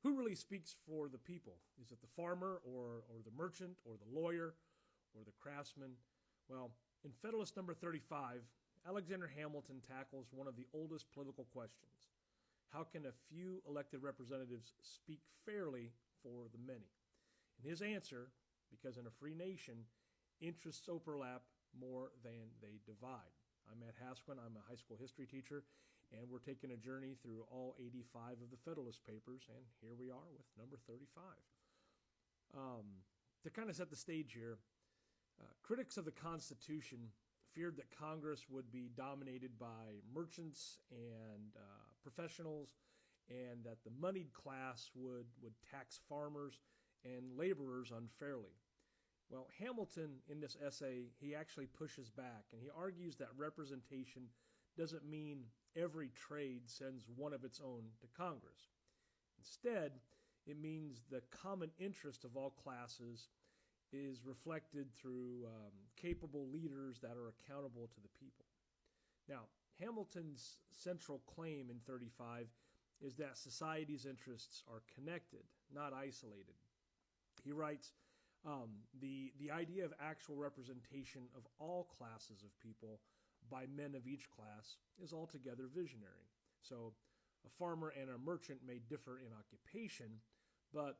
who really speaks for the people? Is it the farmer or the merchant or the lawyer or the craftsman? Well, in Federalist number 35, Alexander Hamilton tackles one of the oldest political questions. How can a few elected representatives speak fairly for the many? And his answer, because in a free nation, interests overlap more than they divide. I'm Matt Hasquin. I'm a high school history teacher, and we're taking a journey through all 85 of the Federalist Papers, and here we are with number 35. To kind of set the stage here, critics of the Constitution feared that Congress would be dominated by merchants and professionals, and that the moneyed class would tax farmers and laborers unfairly. Well, Hamilton, in this essay, he actually pushes back, and he argues that representation doesn't mean every trade sends one of its own to Congress. Instead, it means the common interest of all classes is reflected through capable leaders that are accountable to the people. Now, Hamilton's central claim in 35 is that society's interests are connected, not isolated. He writes, the idea of actual representation of all classes of people by men of each class is altogether visionary. So a farmer and a merchant may differ in occupation, but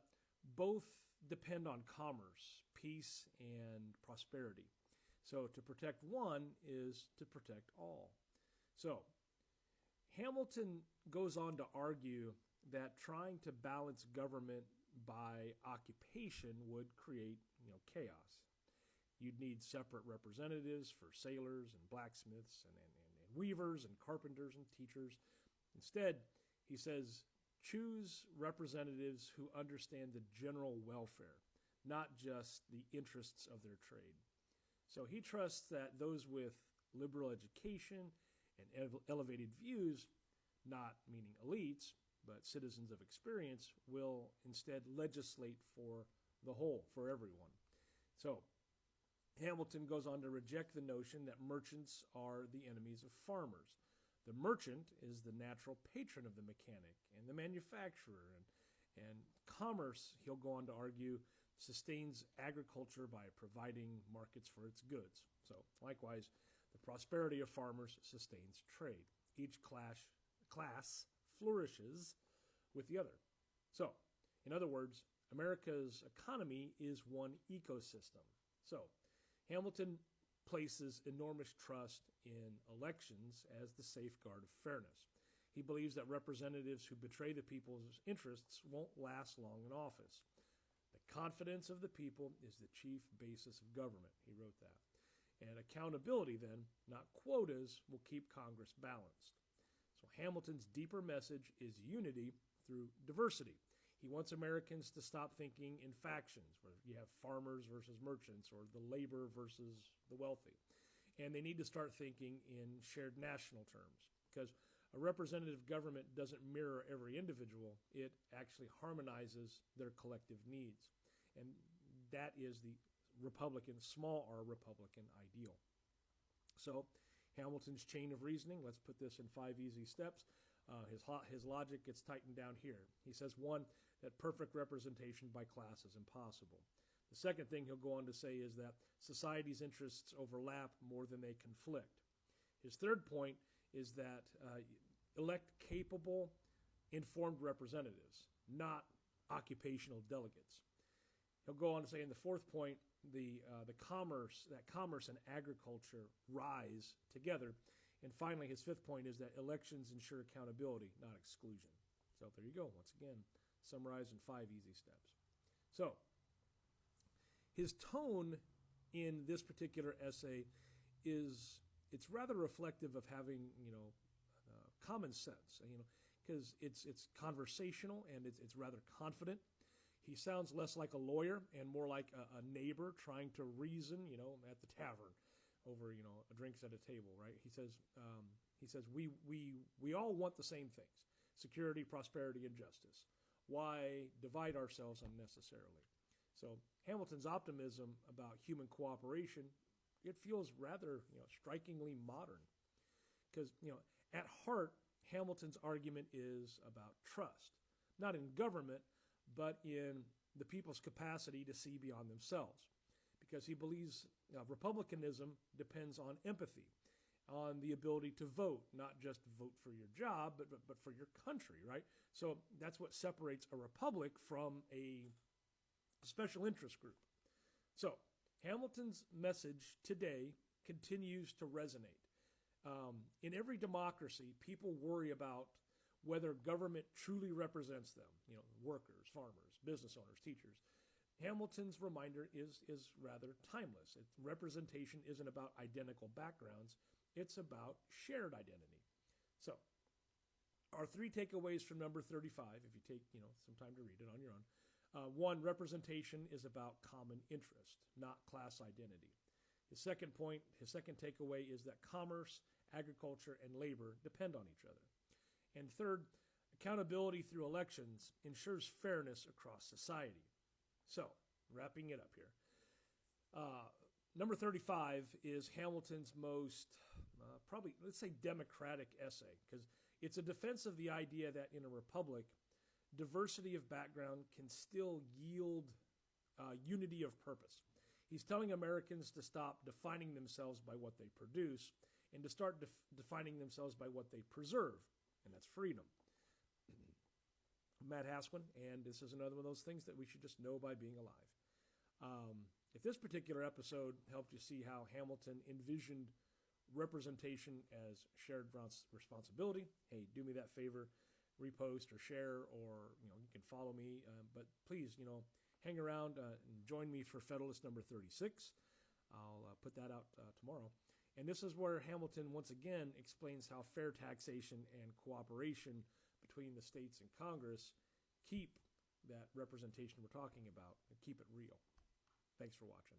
both depend on commerce, peace, and prosperity. So to protect one is to protect all. So Hamilton goes on to argue that trying to balance government by occupation would create, chaos. You'd need separate representatives for sailors and blacksmiths and weavers and carpenters and teachers. Instead, he says, choose representatives who understand the general welfare, not just the interests of their trade. So he trusts that those with liberal education and elevated views, not meaning elites, but citizens of experience, will instead legislate for the whole, for everyone. So Hamilton goes on to reject the notion that merchants are the enemies of farmers. The merchant is the natural patron of the mechanic and the manufacturer, and commerce, he'll go on to argue, sustains agriculture by providing markets for its goods. So likewise, the prosperity of farmers sustains trade. Each class flourishes with the other. So, in other words, America's economy is one ecosystem. So, Hamilton places enormous trust in elections as the safeguard of fairness. He believes that representatives who betray the people's interests won't last long in office. The confidence of the people is the chief basis of government, he wrote that. And accountability, then, not quotas, will keep Congress balanced. So Hamilton's deeper message is unity through diversity. He wants Americans to stop thinking in factions, where you have farmers versus merchants or the labor versus the wealthy. And they need to start thinking in shared national terms, because a representative government doesn't mirror every individual. It actually harmonizes their collective needs. And that is the Republican, small r Republican ideal. So Hamilton's chain of reasoning, let's put this in 5 easy steps. His logic gets tightened down here. He says, one, that perfect representation by class is impossible. The second thing he'll go on to say is that society's interests overlap more than they conflict. His third point is that elect capable, informed representatives, not occupational delegates. He'll go on to say in the fourth point, commerce and agriculture rise together. And finally, his fifth point is that elections ensure accountability, not exclusion. So there you go. Once again, summarized in 5 easy steps. So his tone in this particular essay it's rather reflective of having, common sense, because it's conversational and it's rather confident. He sounds less like a lawyer and more like a neighbor trying to reason, at the tavern over, drinks at a table, right? He says we all want the same things: security, prosperity, and justice. Why divide ourselves unnecessarily? So Hamilton's optimism about human cooperation, it feels rather, strikingly modern, because, at heart, Hamilton's argument is about trust. not in government, but in the people's capacity to see beyond themselves. Because he believes republicanism depends on empathy, on the ability to vote, not just vote for your job, but for your country, right? So that's what separates a republic from a special interest group. So Hamilton's message today continues to resonate. In every democracy, people worry about whether government truly represents them, workers, farmers, business owners, teachers. Hamilton's reminder is rather timeless. Representation isn't about identical backgrounds. It's about shared identity. So, our three takeaways from number 35, if you take some time to read it on your own. One, representation is about common interest, not class identity. His second takeaway is that commerce, agriculture, and labor depend on each other. And third, accountability through elections ensures fairness across society. So, wrapping it up here. Number 35 is Hamilton's most, probably, let's say, democratic essay, because it's a defense of the idea that in a republic, diversity of background can still yield unity of purpose. He's telling Americans to stop defining themselves by what they produce and to start defining themselves by what they preserve, and that's freedom. Matt Haswin, and this is another one of those things that we should just know by being alive. If this particular episode helped you see how Hamilton envisioned representation as shared responsibility, hey, do me that favor, repost or share, or you can follow me. But please, hang around and join me for Federalist number 36. I'll put that out tomorrow. And this is where Hamilton once again explains how fair taxation and cooperation between the states and Congress keep that representation we're talking about and keep it real. Thanks for watching.